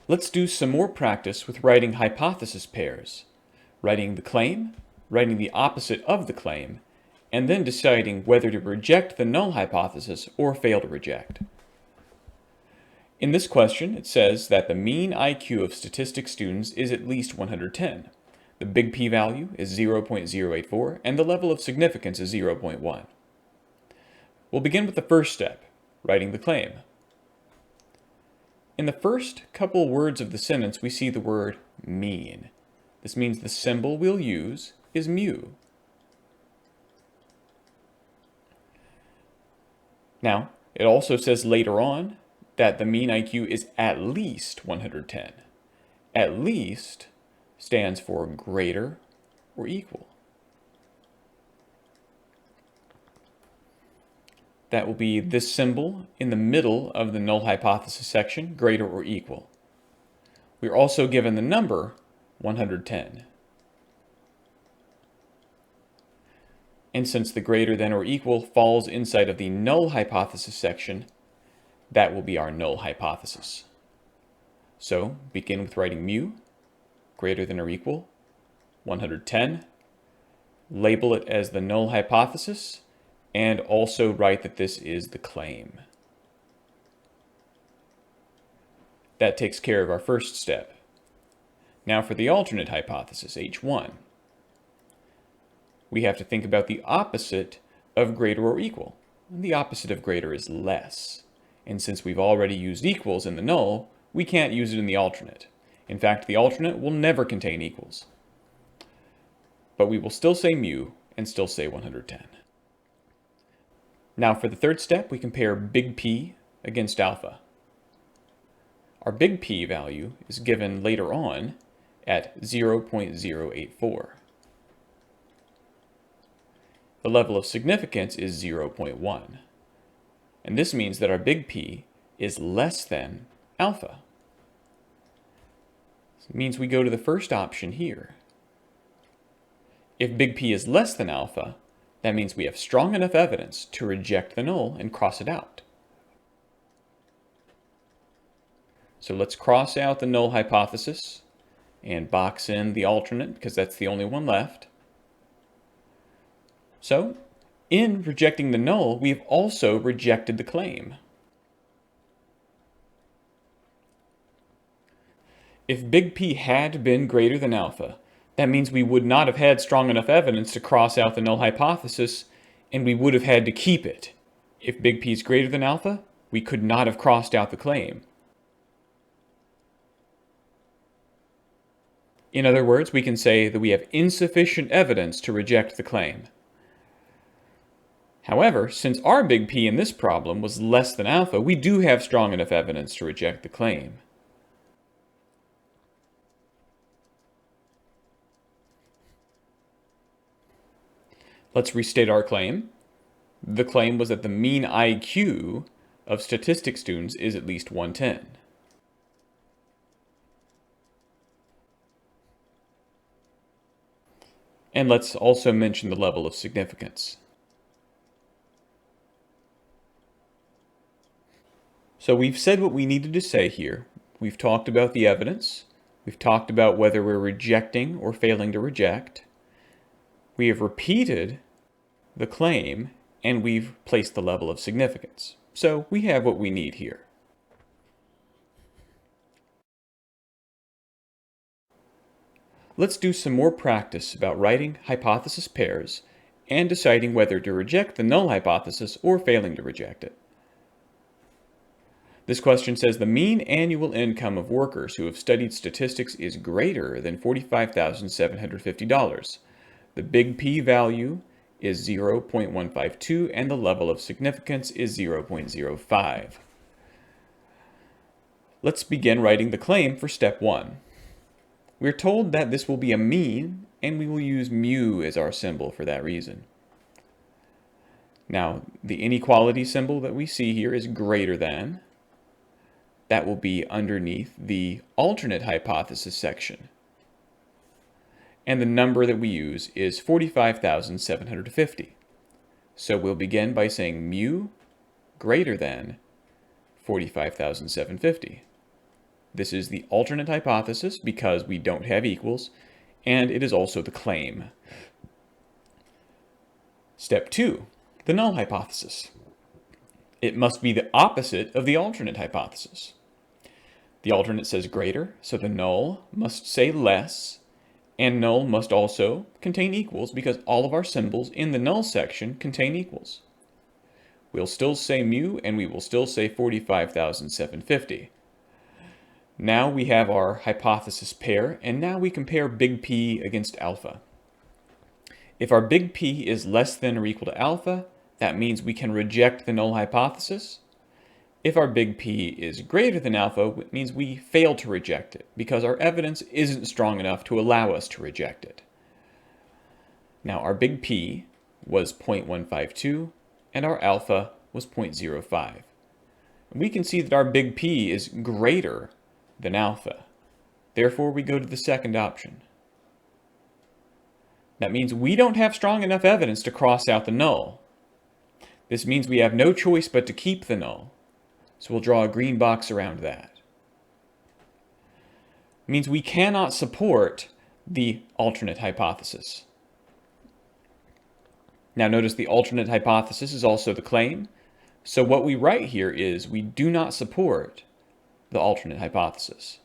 Let's do some more practice with writing hypothesis pairs, writing the claim, writing the opposite of the claim, and then deciding whether to reject the null hypothesis or fail to reject. In this question, it says that the mean IQ of statistics students is at least 110. The big p-value is 0.084, and the level of significance is 0.1. We'll begin with the first step, writing the claim. In the first couple words of the sentence, we see the word mean. This means the symbol we'll use is mu. Now, it also says later on that the mean IQ is at least 110. At least stands for greater or equal. That will be this symbol in the middle of the null hypothesis section, greater or equal. We're also given the number 110. And since the greater than or equal falls inside of the null hypothesis section, that will be our null hypothesis. So begin with writing mu, greater than or equal, 110. Label it as the null hypothesis, and also write that this is the claim. That takes care of our first step. Now for the alternate hypothesis, H1. We have to think about the opposite of greater or equal. The opposite of greater is less. And since we've already used equals in the null, we can't use it in the alternate. In fact, the alternate will never contain equals. But we will still say mu and still say 110. Now for the third step, we compare big P against alpha. Our big P value is given later on at 0.084. The level of significance is 0.1. And this means that our big P is less than alpha. So it means we go to the first option here. If big P is less than alpha, that means we have strong enough evidence to reject the null and cross it out. So let's cross out the null hypothesis and box in the alternate because that's the only one left. So, in rejecting the null, we've also rejected the claim. If big P had been greater than alpha, that means we would not have had strong enough evidence to cross out the null hypothesis, and we would have had to keep it. If big P is greater than alpha, we could not have crossed out the claim. In other words, we can say that we have insufficient evidence to reject the claim. However, since our big P in this problem was less than alpha, we do have strong enough evidence to reject the claim. Let's restate our claim. The claim was that the mean IQ of statistics students is at least 110. And let's also mention the level of significance. So we've said what we needed to say here. We've talked about the evidence. We've talked about whether we're rejecting or failing to reject. We have repeated the claim, and we've placed the level of significance. So we have what we need here. Let's do some more practice about writing hypothesis pairs and deciding whether to reject the null hypothesis or failing to reject it. This question says the mean annual income of workers who have studied statistics is greater than $45,750. The big P value is 0.152 and the level of significance is 0.05. Let's begin writing the claim for step 1. We're told that this will be a mean, and we will use mu as our symbol for that reason. Now, the inequality symbol that we see here is greater than. That will be underneath the alternate hypothesis section. And the number that we use is 45,750. So we'll begin by saying mu greater than 45,750. This is the alternate hypothesis because we don't have equals, and it is also the claim. Step 2, the null hypothesis. It must be the opposite of the alternate hypothesis. The alternate says greater, so the null must say less, and null must also contain equals because all of our symbols in the null section contain equals. We'll still say mu, and we will still say 45,750. Now we have our hypothesis pair, and now we compare big P against alpha. If our big P is less than or equal to alpha, that means we can reject the null hypothesis. If our big P is greater than alpha, it means we fail to reject it because our evidence isn't strong enough to allow us to reject it. Now our big P was 0.152 and our alpha was 0.05. We can see that our big P is greater than alpha. Therefore, we go to the second option. That means we don't have strong enough evidence to cross out the null. This means we have no choice but to keep the null. So we'll draw a green box around that. It means we cannot support the alternate hypothesis. Now notice the alternate hypothesis is also the claim. So what we write here is we do not support the alternate hypothesis.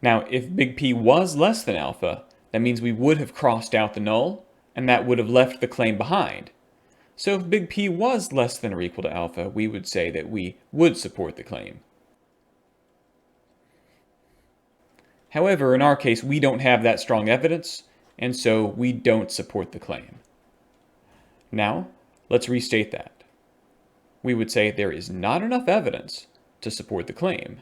Now if big P was less than alpha, that means we would have crossed out the null, and that would have left the claim behind. So if big P was less than or equal to alpha, we would say that we would support the claim. However, in our case, we don't have that strong evidence, and so we don't support the claim. Now, let's restate that. We would say there is not enough evidence to support the claim.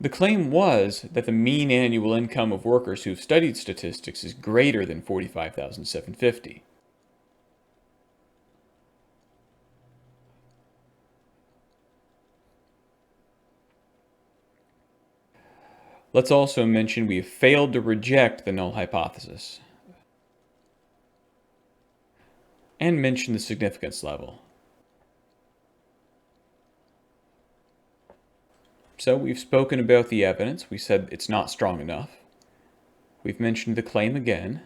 The claim was that the mean annual income of workers who've studied statistics is greater than 45,750. Let's also mention we have failed to reject the null hypothesis and mention the significance level. So we've spoken about the evidence. We said it's not strong enough. We've mentioned the claim again.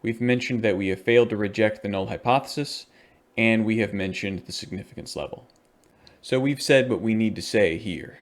We've mentioned that we have failed to reject the null hypothesis, and we have mentioned the significance level. So we've said what we need to say here.